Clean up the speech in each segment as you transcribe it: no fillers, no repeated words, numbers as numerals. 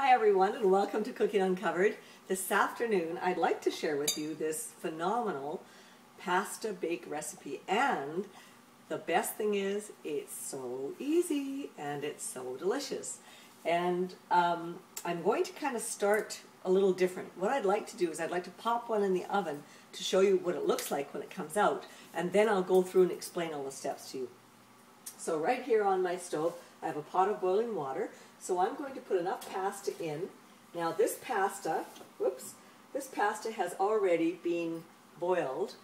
Hi everyone, and welcome to Cooking Uncovered. This afternoon I'd like to share with you this phenomenal pasta bake recipe, and the best thing is it's so easy and it's so delicious. And I'm going to kind of start a little different. What I'd like to do is I'd like to pop one in the oven to show you what it looks like when it comes out, and then I'll go through and explain all the steps to you. So right here on my stove I have a pot of boiling water, so I'm going to put enough pasta in. Now this pasta has already been boiled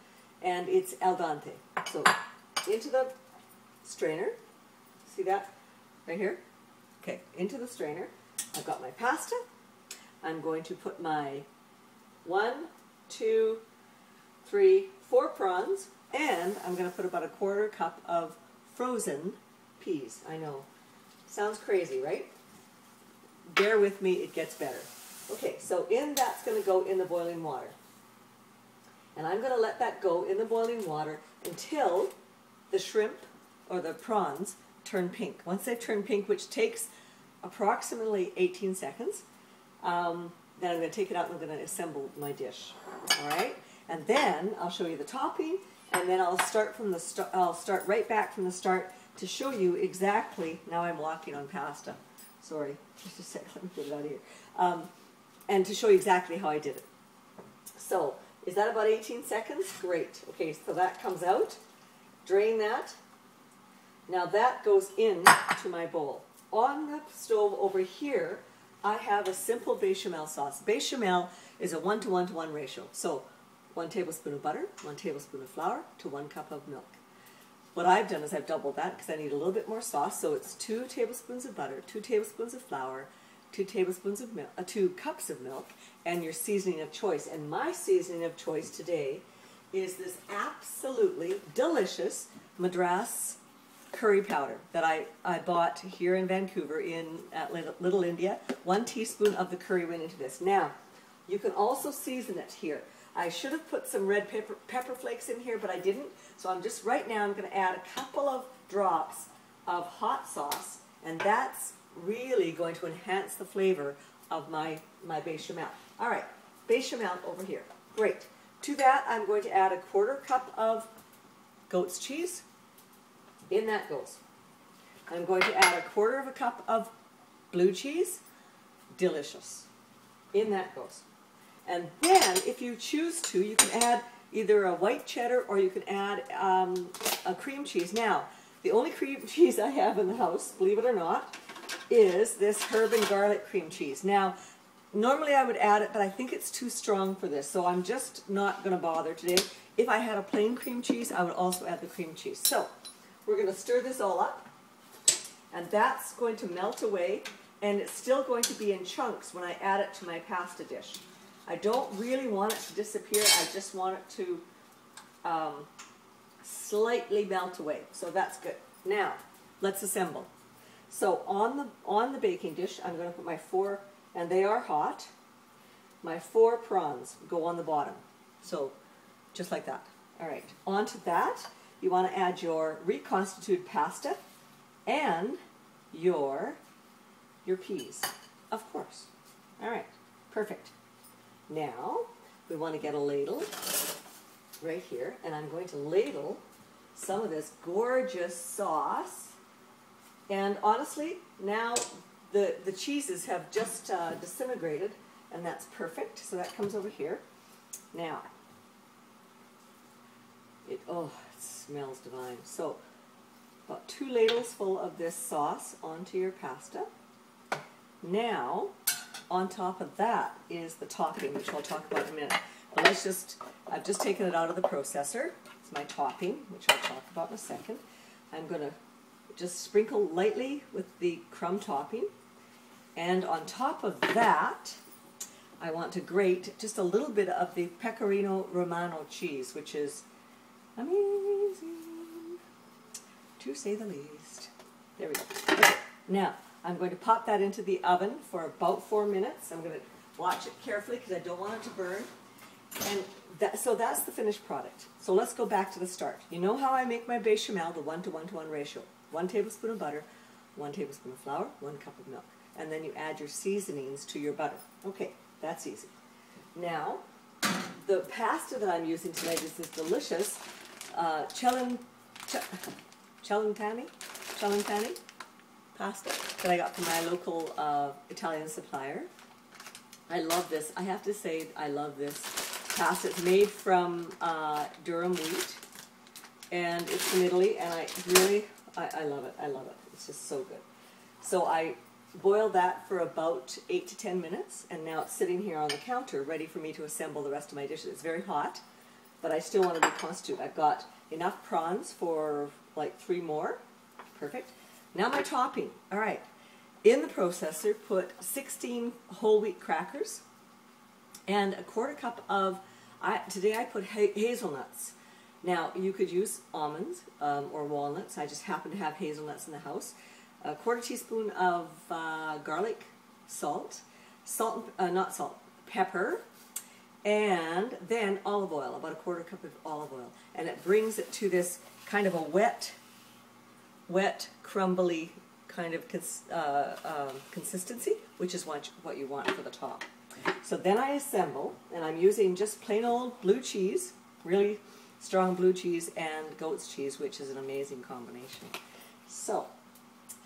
and it's al dente. So into the strainer, see that right here? Okay, into the strainer. I've got my pasta. I'm going to put my 1, 2, 3, 4 prawns, and I'm going to put about a quarter cup of frozen peas. I know, sounds crazy, right? Bear with me, it gets better. Okay, so that's going to go in the boiling water. And I'm going to let that go in the boiling water until the shrimp or the prawns turn pink. Once they turn pink, which takes approximately 18 seconds, then I'm going to take it out and I'm going to assemble my dish. All right? And then I'll show you the topping, and then I'll start from the I'll start right back from the start to show you exactly. Now I'm walking on pasta. Sorry, just a sec. Let me put it out of here. And to show you exactly how I did it. So, is that about 18 seconds? Great. Okay, so that comes out. Drain that. Now that goes into my bowl. On the stove over here, I have a simple bechamel sauce. Bechamel is a 1:1:1 ratio. So, 1 tablespoon of butter, 1 tablespoon of flour to 1 cup of milk. What I've done is I've doubled that because I need a little bit more sauce. So it's 2 tablespoons of butter, 2 tablespoons of flour, 2 tablespoons of milk, 2 cups of milk, and your seasoning of choice. And my seasoning of choice today is this absolutely delicious Madras curry powder that I bought here in Vancouver at Little India. 1 teaspoon of the curry went into this. Now, you can also season it here. I should have put some red pepper flakes in here, but I didn't. So I'm going to add a couple of drops of hot sauce, and that's really going to enhance the flavor of my bechamel. All right, bechamel over here. Great. To that, I'm going to add a quarter cup of goat's cheese. In that goes. I'm going to add a quarter of a cup of blue cheese. Delicious. In that goes. And then, if you choose to, you can add either a white cheddar or you can add a cream cheese. Now, the only cream cheese I have in the house, believe it or not, is this herb and garlic cream cheese. Now, normally I would add it, but I think it's too strong for this, so I'm just not going to bother today. If I had a plain cream cheese, I would also add the cream cheese. So, we're going to stir this all up, and that's going to melt away, and it's still going to be in chunks when I add it to my pasta dish. I don't really want it to disappear, I just want it to slightly melt away. So that's good. Now, let's assemble. So on the baking dish, I'm going to put my 4, and they are hot, my 4 prawns go on the bottom. So, just like that. All right. Onto that, you want to add your reconstituted pasta and your peas, of course. All right. Perfect. Now, we want to get a ladle right here, and I'm going to ladle some of this gorgeous sauce. And honestly, now the cheeses have just disintegrated, and that's perfect. So that comes over here. Now, it smells divine. So, about 2 ladles full of this sauce onto your pasta. Now, on top of that is the topping, which I'll talk about in a minute. But I've just taken it out of the processor. It's my topping, which I'll talk about in a second. I'm going to just sprinkle lightly with the crumb topping. And on top of that, I want to grate just a little bit of the Pecorino Romano cheese, which is amazing, to say the least. There we go. Okay. Now, I'm going to pop that into the oven for about 4 minutes. I'm going to watch it carefully because I don't want it to burn. And so that's the finished product. So let's go back to the start. You know how I make my bechamel, the 1:1:1 ratio. 1 tablespoon of butter, 1 tablespoon of flour, 1 cup of milk. And then you add your seasonings to your butter. Okay, that's easy. Now, the pasta that I'm using tonight is this delicious celentano pasta that I got from my local Italian supplier. I love this. I have to say I love this pasta. It's made from durum wheat, and it's from Italy, and I love it. I love it. It's just so good. So I boiled that for about 8 to 10 minutes, and now it's sitting here on the counter ready for me to assemble the rest of my dishes. It's very hot, but I still want to reconstitute. I've got enough prawns for like 3 more. Perfect. Now my topping. All right. In the processor, put 16 whole wheat crackers and a 1/4 cup of, today I put hazelnuts. Now, you could use almonds or walnuts. I just happen to have hazelnuts in the house. A 1/4 teaspoon of garlic salt, pepper, and then olive oil, about a 1/4 cup of olive oil. And it brings it to this kind of a wet, crumbly kind of consistency, which is what you want for the top. So then I assemble, and I'm using just plain old blue cheese, really strong blue cheese, and goat's cheese, which is an amazing combination. So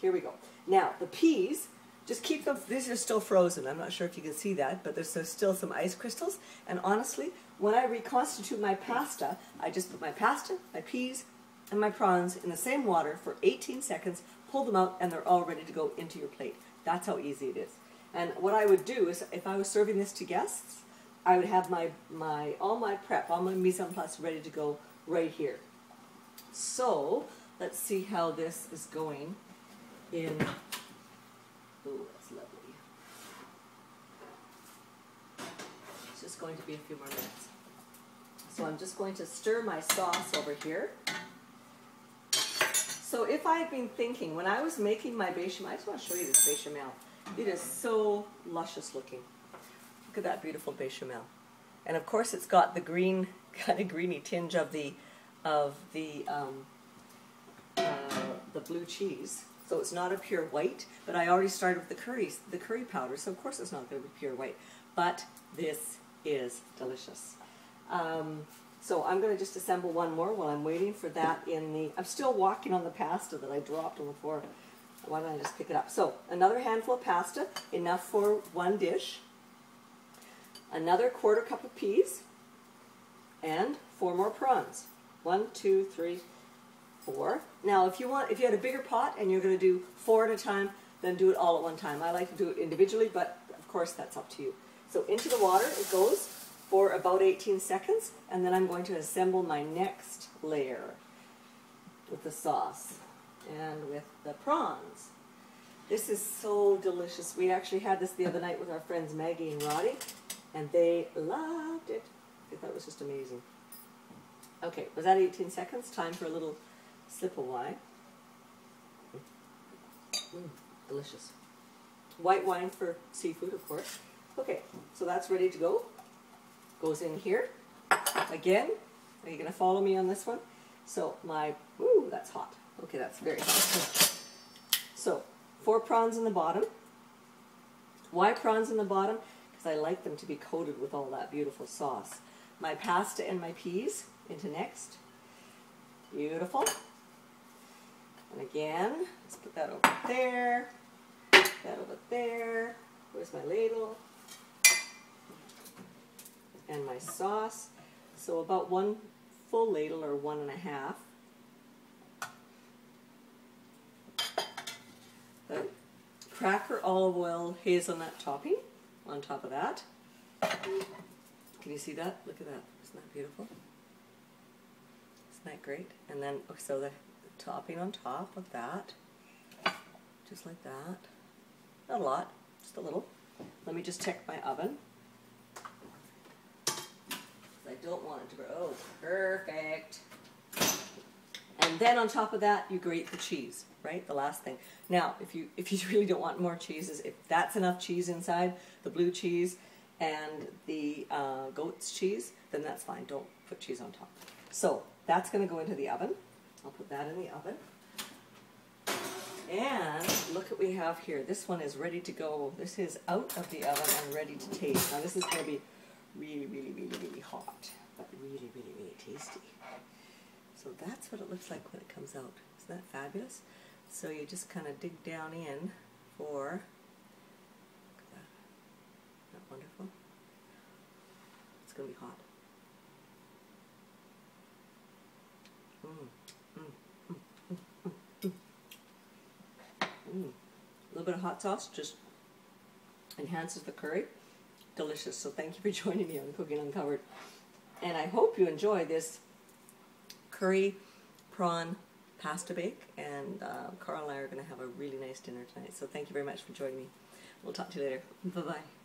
here we go. Now the peas, just keep them, these are still frozen. I'm not sure if you can see that, but there's still some ice crystals. And honestly, when I reconstitute my pasta, I just put my pasta, my peas, and my prawns in the same water for 18 seconds, pull them out, and they're all ready to go into your plate. That's how easy it is. And what I would do is, if I was serving this to guests, I would have all my prep, all my mise en place ready to go right here. So let's see how this is going in. Oh, that's lovely. It's just going to be a few more minutes. So I'm just going to stir my sauce over here. So if I had been thinking, when I was making my bechamel, I just want to show you this bechamel. It is so luscious looking. Look at that beautiful bechamel. And of course it's got the green, kind of greeny tinge of the blue cheese. So it's not a pure white, but I already started with the curry powder, so of course it's not going to be pure white. But this is delicious. So I'm going to just assemble one more while I'm waiting for that I'm still walking on the pasta that I dropped on the floor. Why don't I just pick it up? So another handful of pasta, enough for 1 dish. Another 1/4 cup of peas, and 4 more prawns. 1, 2, 3, 4. Now, if you had a bigger pot and you're going to do 4 at a time, then do it all at one time. I like to do it individually, but of course that's up to you. So into the water it goes for about 18 seconds, and then I'm going to assemble my next layer with the sauce and with the prawns. This is so delicious. We actually had this the other night with our friends Maggie and Roddy, and they loved it. They thought it was just amazing. Okay, was that 18 seconds? Time for a little sip of wine. Delicious. White wine for seafood, of course. Okay, so that's ready to go. Goes in here. Again, are you going to follow me on this one? So ooh, that's hot. Okay, that's very hot. So, 4 prawns in the bottom. Why prawns in the bottom? Because I like them to be coated with all that beautiful sauce. My pasta and my peas into next. Beautiful. And again, let's put that over there. That over there. Where's my ladle? And my sauce. So about 1 full ladle, or 1 1/2. The cracker, olive oil, hazelnut topping on top of that. Can you see that? Look at that. Isn't that beautiful? Isn't that great? And then, so the topping on top of that, just like that. Not a lot, just a little. Let me just check my oven. I don't want it to burn. Oh, perfect. And then on top of that, you grate the cheese, right? The last thing. Now, if you really don't want more cheeses, if that's enough cheese inside, the blue cheese and the goat's cheese, then that's fine. Don't put cheese on top. So that's going to go into the oven. I'll put that in the oven. And look what we have here. This one is ready to go. This is out of the oven and ready to taste. Now this is going to be really, really, really, really hot, but really, really, really tasty. So that's what it looks like when it comes out. Isn't that fabulous? So you just kind of dig down in for, look at that. Isn't that wonderful? It's going to be hot. A little bit of hot sauce just enhances the curry. Delicious. So thank you for joining me on Cooking Uncovered. And I hope you enjoy this curry prawn pasta bake. And Carl and I are going to have a really nice dinner tonight. So thank you very much for joining me. We'll talk to you later. Bye-bye.